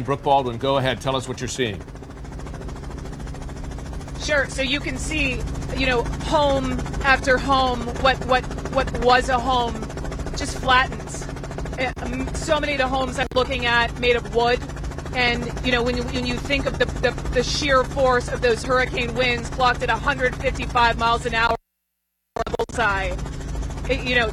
Brooke Baldwin, go ahead. Tell us what you're seeing. Sure. So you can see, home after home, what was a home just flattens. So many of the homes I'm looking at made of wood. And, when you think of the sheer force of those hurricane winds clocked at 155 miles an hour bullseye.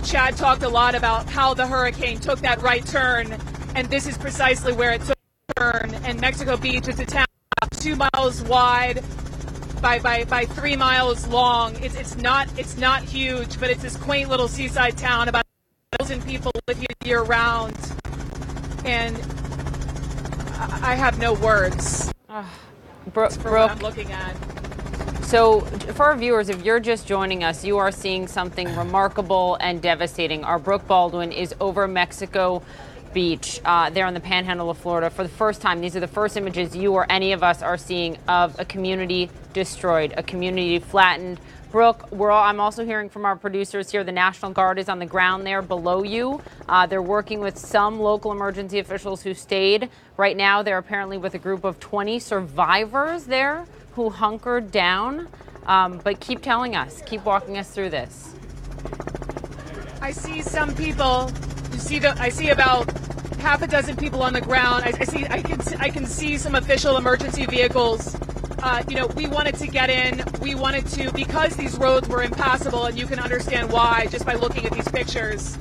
Chad talked a lot about how the hurricane took that right turn, and this is precisely where it took a turn. And Mexico Beach is a town 2 miles wide by 3 miles long. It's not huge, but it's this quaint little seaside town. About 1,000 people live here year round, and I have no words for what I'm looking at. So for our viewers, if you're just joining us, you are seeing something remarkable and devastating. Our Brooke Baldwin is over Mexico Beach there on the panhandle of Florida for the first time. These are the first images you or any of us are seeing of a community destroyed, a community flattened. Brooke, I'm also hearing from our producers here. The National Guard is on the ground there below you. They're working with some local emergency officials who stayed. Right now, they're apparently with a group of 20 survivors there who hunkered down. But keep telling us, keep walking us through this. I see some people. I see about half a dozen people on the ground. I can see some official emergency vehicles. We wanted to get in. We wanted to, because these roads were impassable, and you can understand why just by looking at these pictures.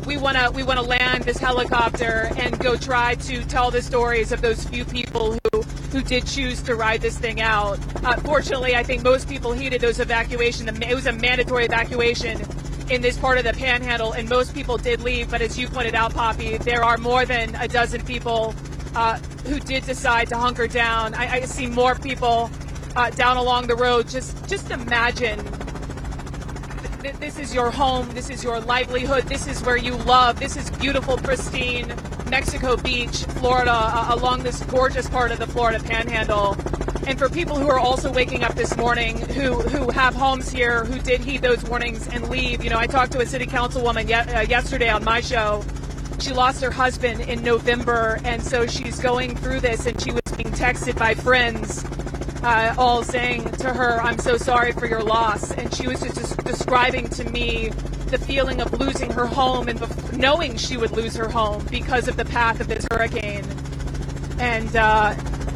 We want to land this helicopter and go try to tell the stories of those few people who did choose to ride this thing out. Fortunately, I think most people heeded those evacuation. It was a mandatory evacuation in this part of the panhandle, and most people did leave. But as you pointed out, Poppy, there are more than a dozen people who did decide to hunker down. I see more people down along the road. Just imagine. This is your home. This is your livelihood. This is where you love. This is beautiful, pristine Mexico Beach, Florida, along this gorgeous part of the Florida Panhandle. And for people who are also waking up this morning, who have homes here, who did heed those warnings and leave. I talked to a city councilwoman yesterday on my show. She lost her husband in November, and so she's going through this, and she was being texted by friends all saying to her, "I'm so sorry for your loss." And she was just describing to me the feeling of losing her home and knowing she would lose her home because of the path of this hurricane. And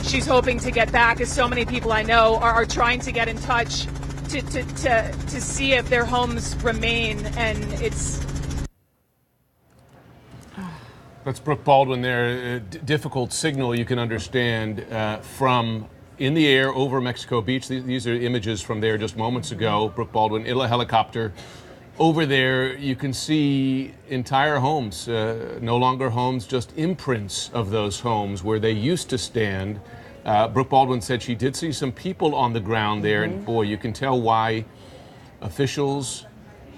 she's hoping to get back, as so many people I know are trying to get in touch to see if their homes remain. And it's... That's Brooke Baldwin there. A difficult signal you can understand from in the air over Mexico Beach. These are images from there just moments ago. Brooke Baldwin in a helicopter. Over there, you can see entire homes, no longer homes, just imprints of those homes where they used to stand. Brooke Baldwin said she did see some people on the ground there, and boy, you can tell why officials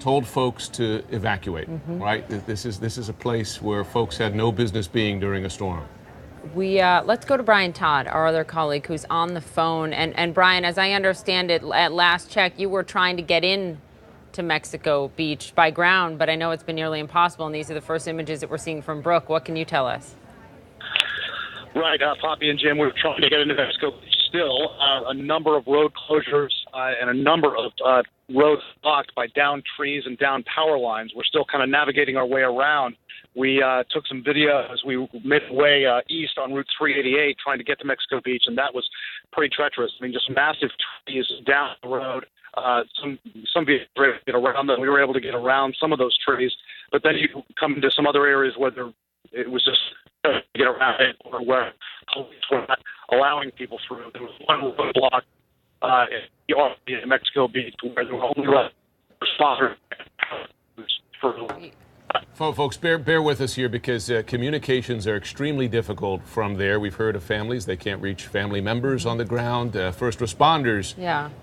told folks to evacuate, right? This is a place where folks had no business being during a storm. Let's go to Brian Todd, our other colleague who's on the phone. And Brian, as I understand it, at last check, you were trying to get in to Mexico Beach by ground, but I know it's been nearly impossible, and these are the first images that we're seeing from Brooke. What can you tell us? Right, Poppy and Jim, we're trying to get into Mexico Beach still. A number of road closures and a number of roads blocked by downed trees and downed power lines. We're still kind of navigating our way around. We took some video as we made our way east on Route 388 trying to get to Mexico Beach, and that was pretty treacherous. I mean, just massive trees down the road. Some vehicles were able to get around them. We were able to get around some of those trees, but then you come into some other areas where it was just to get around it, or where police were not allowing people through. There was one road block in Mexico Beach where there were only responders for. Folks, bear with us here because communications are extremely difficult from there. We've heard of families, they can't reach family members on the ground. First responders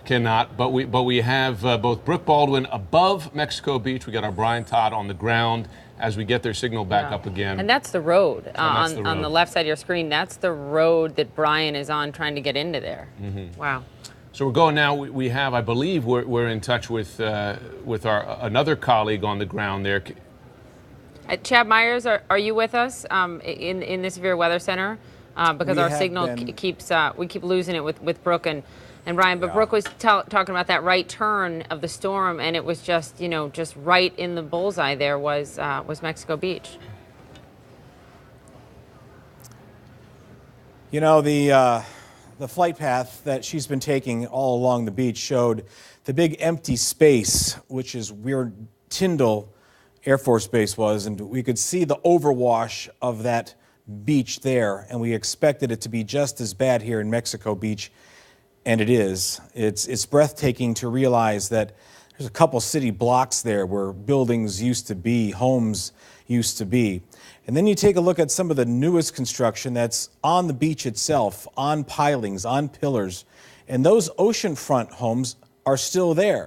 cannot. But we have both Brooke Baldwin above Mexico Beach. We got our Brian Todd on the ground as we get their signal back up again. And that's the road. On the left side of your screen. That's the road that Brian is on trying to get into there. Wow. So we're going now. We have, I believe, we're in touch with our another colleague on the ground there. Chad Myers, are you with us in the Severe Weather Center? because We our have signal been- keeps we keep losing it with Brooke and Brian. But Brooke was talking about that right turn of the storm, and it was just just right in the bullseye. There was Mexico Beach. You know, the flight path that she's been taking all along the beach showed the big empty space, which is where Tyndall Air Force Base was, and we could see the overwash of that beach there, and we expected it to be just as bad here in Mexico Beach, and it is. It's breathtaking to realize that there's a couple city blocks there where buildings used to be, homes used to be. And then you take a look at some of the newest construction that's on the beach itself, on pilings, on pillars, and those oceanfront homes are still there.